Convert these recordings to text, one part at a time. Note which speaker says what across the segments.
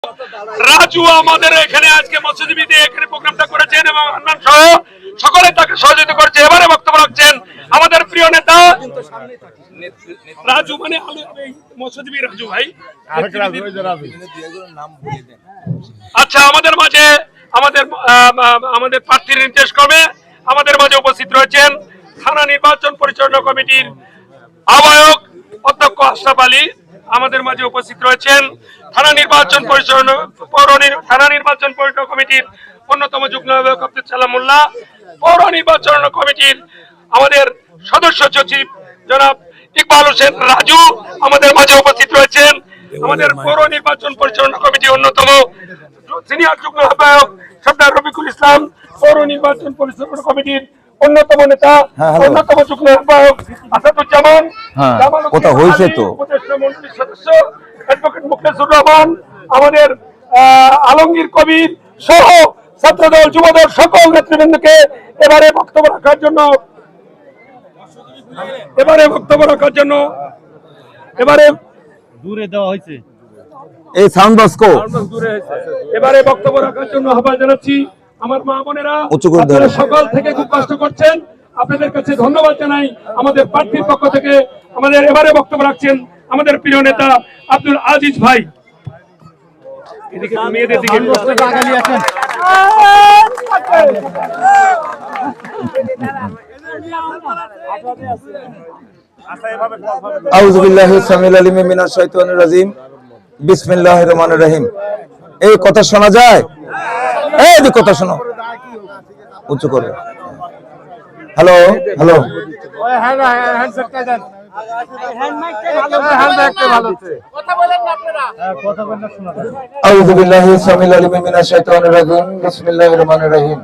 Speaker 1: রাজু আমাদের এখানে আজকে মৎস্যজীবীতে এখানে প্রোগ্রামটা করেছেন এবং আন্নান সহ সকলে তাকে সহযোগিতা করছে। এবারে বক্তব্য রাখছেন আমাদের প্রিয় নেতা রাজু, মানে মৎস্যজীবী রাজু ভাই। আচ্ছা, আমাদের মাঝে আমাদের প্রার্থীর নির্দেশ ক্রমে আমাদের মাঝে উপস্থিত রয়েছেন থানা নির্বাচন পরিচালনা কমিটির আহ্বায়ক অধ্যক্ষ আশরাফ আলী। আমাদের মাঝে উপস্থিত রয়েছেন থানা নির্বাচন পরিচালনা কমিটির অন্যতম যুগ্ম আহ্বায়ক আব্দুল সালাম মোল্লা, পৌর নির্বাচন কমিটির আমাদের সদস্য সচিব জনাব ইকবাল হোসেন রাজু আমাদের মাঝে উপস্থিত রয়েছেন। আমাদের পৌর নির্বাচন পরিচালনা কমিটির অন্যতম সিনিয়র যুগ্ম আহ্বায়ক সর্দার রফিকুল ইসলাম, পৌর নির্বাচন পরিচালনা কমিটির অন্যতম নেতা অন্যতম যুগ্ম আহ্বায়ক আসাদুজ্জামান,
Speaker 2: কথা হয়েছে তো
Speaker 1: উপদেষ্টা মন্ডলীর সদস্য অ্যাডভোকেট মুখলেসুর রহমান, আমাদের আলমগীর কবির সহ ছাত্রদল যুবদল সকল নেতৃবৃন্দকে এবারে বক্তব্য রাখার জন্য
Speaker 2: দূরে দেওয়া হয়েছে এই সাউন্ড বক্স
Speaker 1: এবারে বক্তব্য রাখার জন্য আহ্বান জানাচ্ছি। আমার মা বোনেরা সকাল থেকে খুব কষ্ট করছেন, আপনাদের কাছে ধন্যবাদ জানাই। আমাদের প্রার্থীর পক্ষ থেকে আমাদের এবারে বক্তব্য রাখছেন আমাদের প্রিয় নেতা আব্দুল আজিজ ভাই। এদিকে মেয়েদের দিকে
Speaker 2: আউযু বিল্লাহি সামিল আলিম মিনাশ শাইতানির রাজিম বিসমিল্লাহির রহমানির রহিম। এই কথা শোনা যায়? এই যে কথা শোনো, উচ্চ করে। হ্যালো হ্যালো, আউযু বিল্লাহি সামিল আলিম মিনাশ শাইতানির রাজিম বিসমিল্লাহির রহমানির রহিম।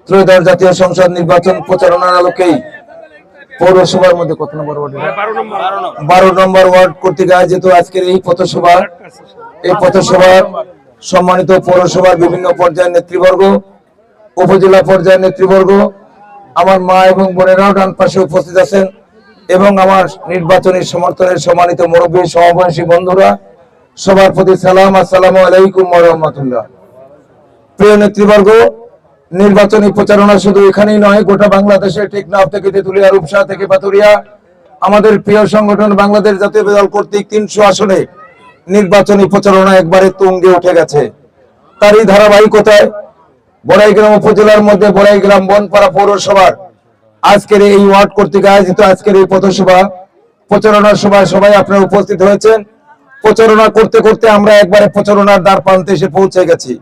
Speaker 2: ত্রয়োদশ জাতীয় সংসদ নির্বাচন প্রচারণার আলোকেই পৌরসভার মধ্যে কত নম্বর ওয়ার্ড? 12 নম্বর ওয়ার্ড কর্তৃক আয়োজিত আজকের এই পথসভার সম্মানিত পৌরসভার বিভিন্ন পর্যায়ের নেতৃবর্গ, উপজেলা পর্যায়ের নেতৃবর্গ, আমার মা এবং বোনেরাও ডান পাশে উপস্থিত আছেন এবং আমার নির্বাচনী সমর্থনের সম্মানিত মুরব্বী সমাবেশী বন্ধুরা, সবার প্রতি সালাম, আসসালামু আলাইকুম ওয়া রাহমাতুল্লাহ। প্রিয় নেতৃবর্গ, নির্বাচনী প্রচারণা শুধু এখানেই নয়, গোটা বাংলাদেশে টেকনাফ থেকে তেতুলিয়া, রূপসা থেকে পাতুরিয়া আমাদের প্রিয় সংগঠন বাংলাদেশ জাতীয় দল কর্তৃক 300 আসনে নির্বাচনী প্রচারণা একবারে তুঙ্গে উঠে গেছে। তারই ধারাবাহিকতায় বড়াইগ্রাম উপজেলার মধ্যে বড়াইগ্রাম বনপাড়া পৌরসভার আজকের এই ওয়ার্ড কর্তৃক আয়োজিত আজকের এই পথসভা প্রচারণার সভায় সবাই আপনারা উপস্থিত হয়েছেন। প্রচারণা করতে করতে আমরা একবারে প্রচারণার দ্বার প্রান্তে এসে পৌঁছে গেছি।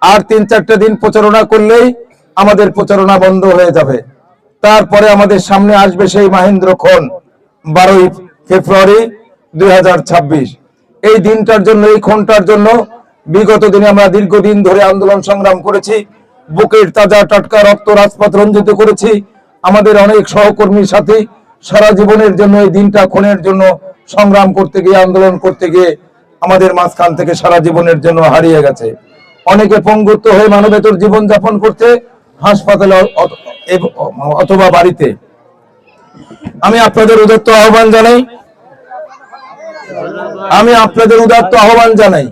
Speaker 2: আর 3-4টা দিন প্রচারণা করলেই আমাদের প্রচারণা বন্ধ হয়ে যাবে। তারপরে আমাদের সামনে আসবে সেই মহেন্দ্রক্ষণ 12ই ফেব্রুয়ারি 2026। এই দিনটার জন্য, এই ক্ষণটার জন্য বিগত দিনে আমরা দীর্ঘদিন ধরে আন্দোলন সংগ্রাম করেছি, বুকের তাজা টাটকা রক্ত রাজপথ রঞ্জিত করেছি। আমাদের অনেক সহকর্মীর সাথে সারা জীবনের জন্য এই দিনটা ক্ষণের জন্য সংগ্রাম করতে গিয়ে, আন্দোলন করতে গিয়ে আমাদের মাঝখান থেকে সারা জীবনের জন্য হারিয়ে গেছে। অনেকে পঙ্গুত্ব হয়ে মানবেতর জীবন যাপন করতে হাসপাতালে অথবা বাড়িতে। আমি আপনাদের উদাত্ত আহ্বান জানাই